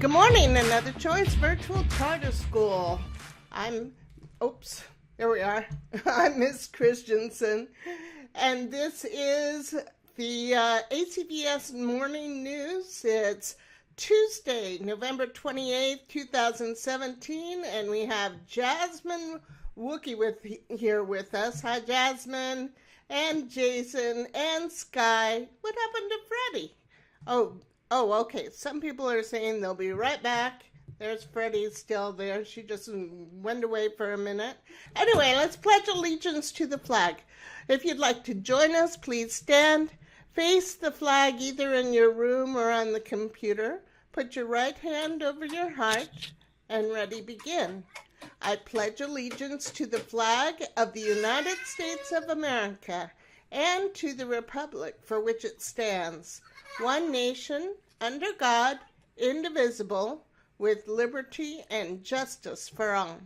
Good morning, Another Choice Virtual Charter School. Here we are. I'm Miss Christensen, and this is the ACVS Morning News. It's Tuesday, November 28th, 2017, and we have Jasmine Wookie here with us. Hi, Jasmine, and Jason, and Sky. What happened to Freddie? Oh, okay. Some people are saying they'll be right back. There's Freddie still there. She just went away for a minute. Anyway, let's pledge allegiance to the flag. If you'd like to join us, please stand. Face the flag either in your room or on the computer. Put your right hand over your heart and ready, begin. I pledge allegiance to the flag of the United States of America and to the republic for which it stands, one nation, under God, indivisible, with liberty and justice for all.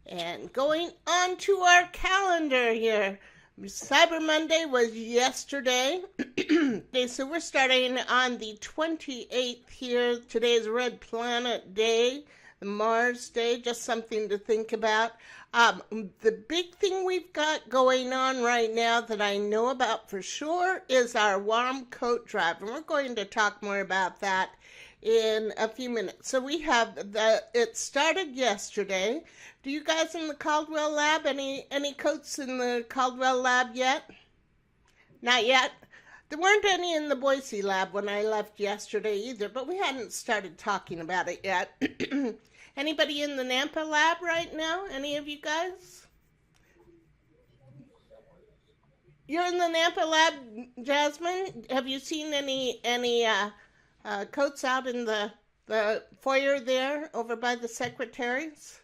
And going on to our calendar here, Cyber Monday was yesterday. So we're starting on the 28th here. Today's Red Planet Day, Mars Day, just something to think about. The big thing we've got going on right now that I know about for sure is our warm coat drive, and we're going to talk more about that in a few minutes. So we have it started yesterday. Do you guys in the Caldwell lab, any coats in the Caldwell lab yet? Not yet? There weren't any in the Boise lab when I left yesterday either, but we hadn't started talking about it yet. Anybody in the Nampa lab right now? Any of you guys? You're in the Nampa lab, Jasmine? Have you seen any coats out in the foyer there over by the secretaries?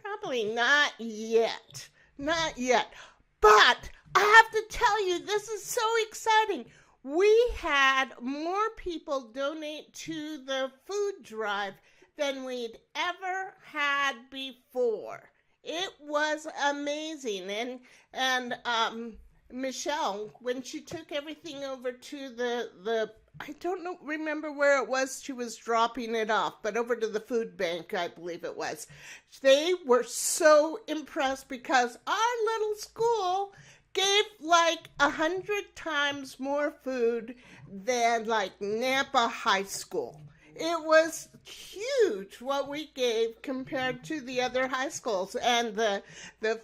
Probably not yet. Not yet. But I have to tell you, this is so exciting. We had more people donate to the food drive than we'd ever had before. It was amazing. And Michelle, when she took everything over to the I don't remember where it was she was dropping it off, but over to the food bank, I believe it was. They were so impressed because our little school gave like 100 times more food than like Nampa High School. It was huge what we gave compared to the other high schools, and the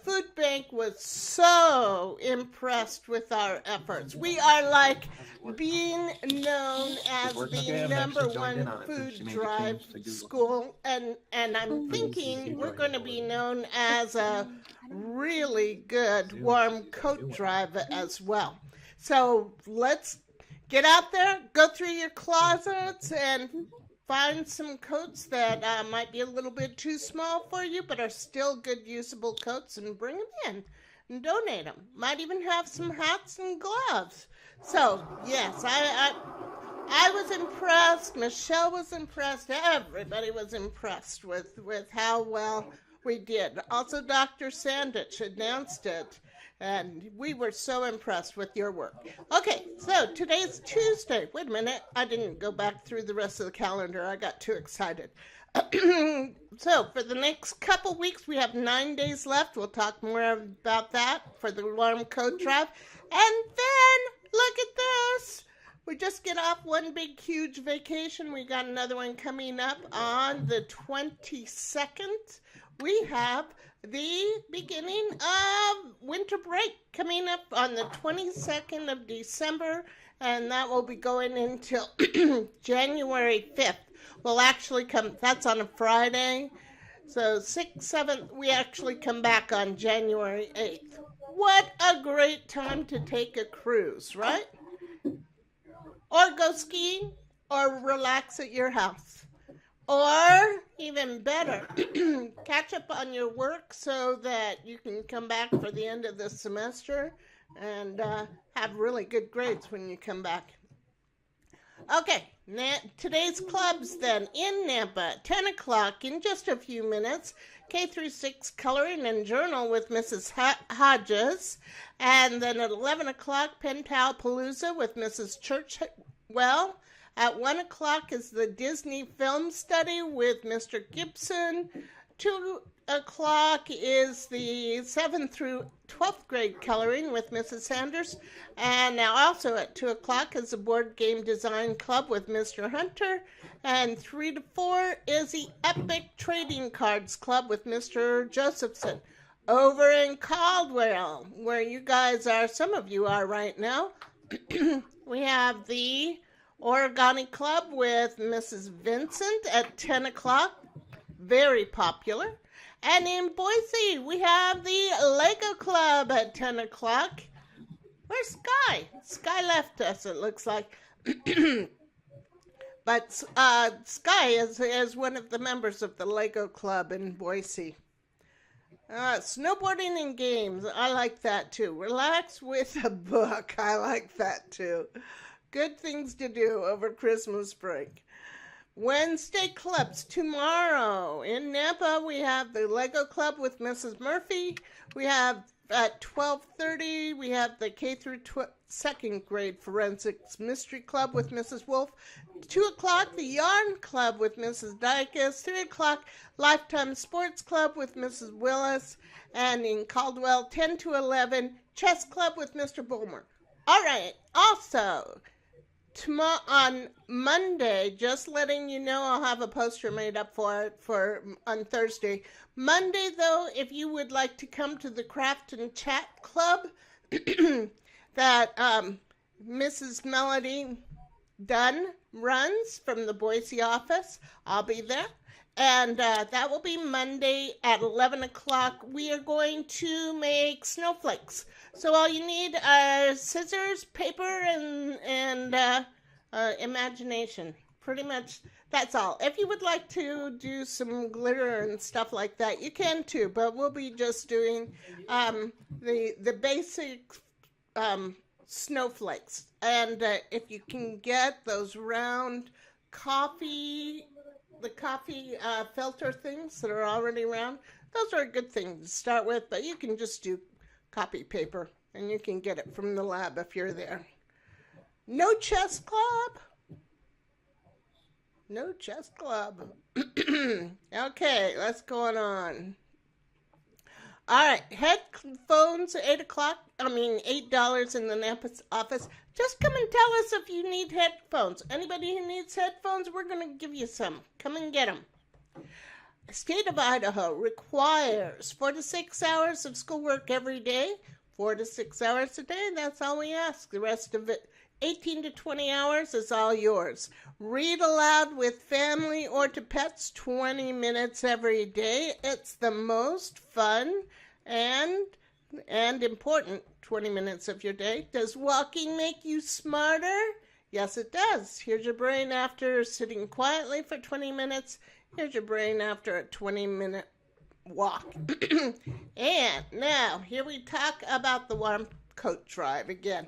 food bank was so impressed with our efforts. We are like being known as the number one food drive school, and I'm thinking we're going to be known as a really good warm coat drive as well. So let's get out there, go through your closets, and find some coats that might be a little bit too small for you, but are still good usable coats, and bring them in and donate them. Might even have some hats and gloves. So, yes, I was impressed. Michelle was impressed. Everybody was impressed with how well we did. Also, Dr. Sandich announced it. And we were so impressed with your work. Okay, so today's Tuesday. Wait a minute. I didn't go back through the rest of the calendar. I got too excited. So for the next couple weeks, we have 9 days left. We'll talk more about that for the warm coat drive. And then, look at this. We just get off one big, huge vacation. We got another one coming up on the 22nd. We have the beginning of winter break coming up on the 22nd of December, and that will be going until January 5th. We'll actually that's on a Friday. So 6th, 7th, we actually come back on January 8th. What a great time to take a cruise, right? Or go skiing, or relax at your house. Or, even better, catch up on your work so that you can come back for the end of the semester and have really good grades when you come back. Okay, today's clubs then. In Nampa, 10 o'clock in just a few minutes, K through 6 coloring and journal with Mrs. Hodges. And then at 11 o'clock, Pen Pal Palooza with Mrs. Churchwell. At 1 o'clock is the Disney Film Study with Mr. Gibson. 2 o'clock is the 7th through 12th grade coloring with Mrs. Sanders. And now also at 2 o'clock is the Board Game Design Club with Mr. Hunter. And 3 to 4 is the Epic Trading Cards Club with Mr. Josephson. Over in Caldwell, where you guys are, some of you are right now, we have the Origami Club with Mrs. Vincent at 10 o'clock. Very popular. And in Boise, we have the Lego Club at 10 o'clock. Where's Sky? Sky left us, it looks like. But Sky is one of the members of the Lego Club in Boise. Snowboarding and games. I like that too. Relax with a book. I like that too. Good things to do over Christmas break. Wednesday clubs tomorrow. In Nampa, we have the Lego Club with Mrs. Murphy. We have at 12:30, we have the K through 2nd grade Forensics Mystery Club with Mrs. Wolf. 2 o'clock, the Yarn Club with Mrs. Dykes. 3 o'clock, Lifetime Sports Club with Mrs. Willis. And in Caldwell, 10 to 11, Chess Club with Mr. Bulmer. All right, also, tomorrow on Monday, just letting you know, I'll have a poster made up for it on Thursday. Monday, though, if you would like to come to the Craft and Chat Club that Mrs. Melody Dunn runs from the Boise office, I'll be there. And that will be Monday at 11 o'clock. We are going to make snowflakes. So all you need are scissors, paper, and imagination. Pretty much that's all. If you would like to do some glitter and stuff like that, you can too. But we'll be just doing the basic snowflakes. And if you can get those round the coffee filter things that are already round, those are a good thing to start with. But you can just do copy paper, and you can get it from the lab if you're there. No chess club. No chess club. Okay, let's go on. All right, headphones, $8 in the Nampa office. Just come and tell us if you need headphones. Anybody who needs headphones, we're going to give you some. Come and get them. The state of Idaho requires 4 to 6 hours of schoolwork every day. 4 to 6 hours a day, that's all we ask. The rest of it, 18 to 20 hours, is all yours. Read aloud with family or to pets 20 minutes every day. It's the most fun and important 20 minutes of your day. Does walking make you smarter? Yes, it does. Here's your brain after sitting quietly for 20 minutes. Here's your brain after a 20-minute walk. And now, here we talk about the warm coat drive again.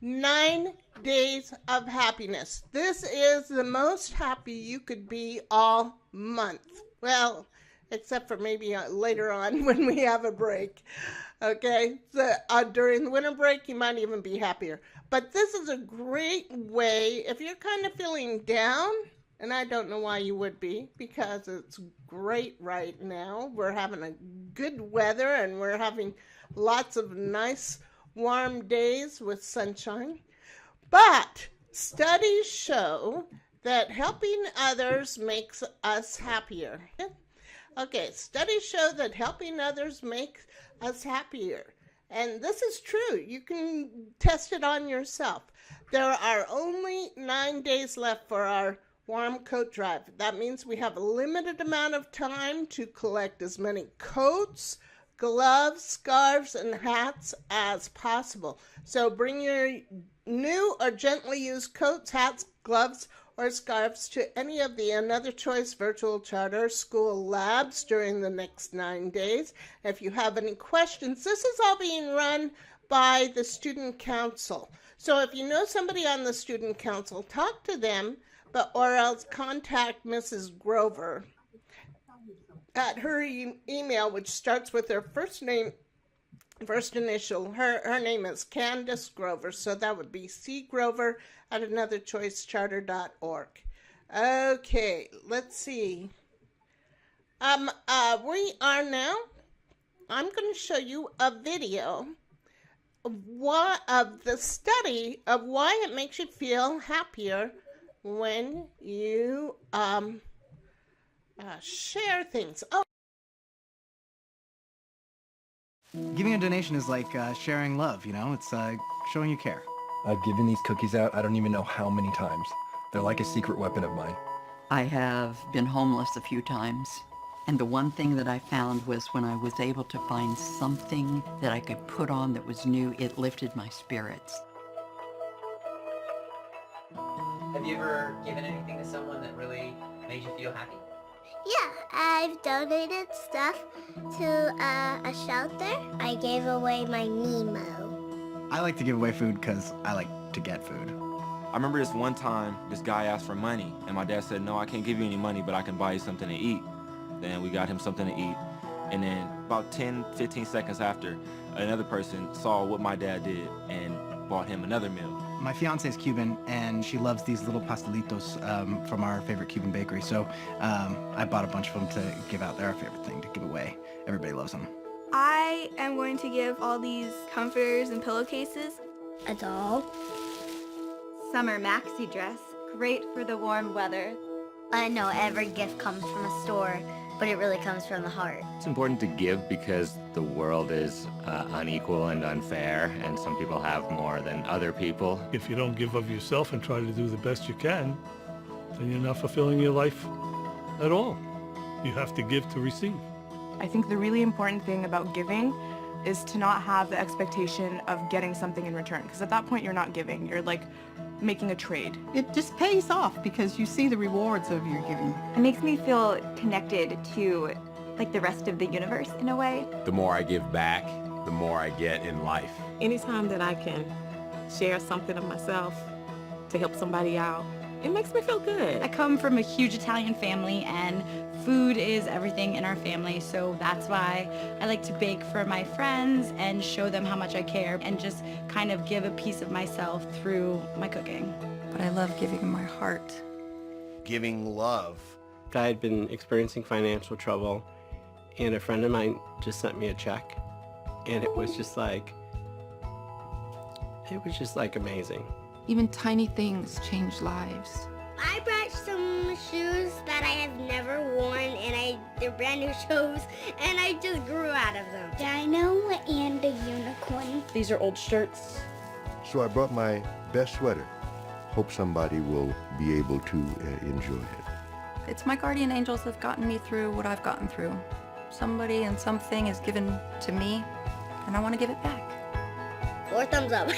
9 days of happiness. This is the most happy you could be all month. Well, except for maybe later on when we have a break. Okay, so during the winter break, you might even be happier. But this is a great way, if you're kind of feeling down, and I don't know why you would be, because it's great right now. We're having a good weather, and we're having lots of nice warm days with sunshine. But studies show that helping others makes us happier. Okay, studies show that helping others makes us happier. And this is true. You can test it on yourself. There are only 9 days left for our warm coat drive. That means we have a limited amount of time to collect as many coats, gloves, scarves, and hats as possible. So bring your new or gently used coats, hats, gloves, or scarves to any of the Another Choice virtual charter school labs during the next 9 days. If you have any questions, this is all being run by the student council. So if you know somebody on the student council, talk to them, or else contact Mrs. Grover at her email, which starts with her first name First initial. Her name is Candace Grover, so that would be cgrover at anotherchoicecharter.org. Okay, let's see. We are now. I'm going to show you a video of the study of why it makes you feel happier when you share things. Oh. Giving a donation is like sharing love, you know? It's showing you care. I've given these cookies out, I don't even know how many times. They're like a secret weapon of mine. I have been homeless a few times, and the one thing that I found was when I was able to find something that I could put on that was new, it lifted my spirits. Have you ever given anything to someone that really made you feel happy? Yeah, I've donated stuff to a shelter. I gave away my Nemo. I like to give away food because I like to get food. I remember this one time, this guy asked for money, and my dad said, no, I can't give you any money, but I can buy you something to eat. Then we got him something to eat. And then about 10, 15 seconds after, another person saw what my dad did and bought him another meal. My fiance is Cuban, and she loves these little pastelitos from our favorite Cuban bakery. So I bought a bunch of them to give out. They're our favorite thing to give away. Everybody loves them. I am going to give all these comforters and pillowcases. A doll. Summer maxi dress, great for the warm weather. I know every gift comes from a store, but it really comes from the heart. It's important to give because the world is unequal and unfair, and some people have more than other people. If you don't give of yourself and try to do the best you can, then you're not fulfilling your life at all. You have to give to receive. I think the really important thing about giving is to not have the expectation of getting something in return, because at that point you're not giving, you're like making a trade. It just pays off because you see the rewards of your giving. It makes me feel connected to like the rest of the universe in a way. The more I give back, the more I get in life. Anytime that I can share something of myself to help somebody out, it makes me feel good. I come from a huge Italian family, and food is everything in our family, so that's why I like to bake for my friends and show them how much I care and just kind of give a piece of myself through my cooking. But I love giving my heart. Giving love. I had been experiencing financial trouble, and a friend of mine just sent me a check, and it was just like amazing. Even tiny things change lives. I brought some shoes that I have never worn, and they're brand new shoes, and I just grew out of them. Dino and a unicorn. These are old shirts. So I brought my best sweater. Hope somebody will be able to enjoy it. It's my guardian angels that have gotten me through what I've gotten through. Somebody and something is given to me, and I want to give it back. 4 thumbs up.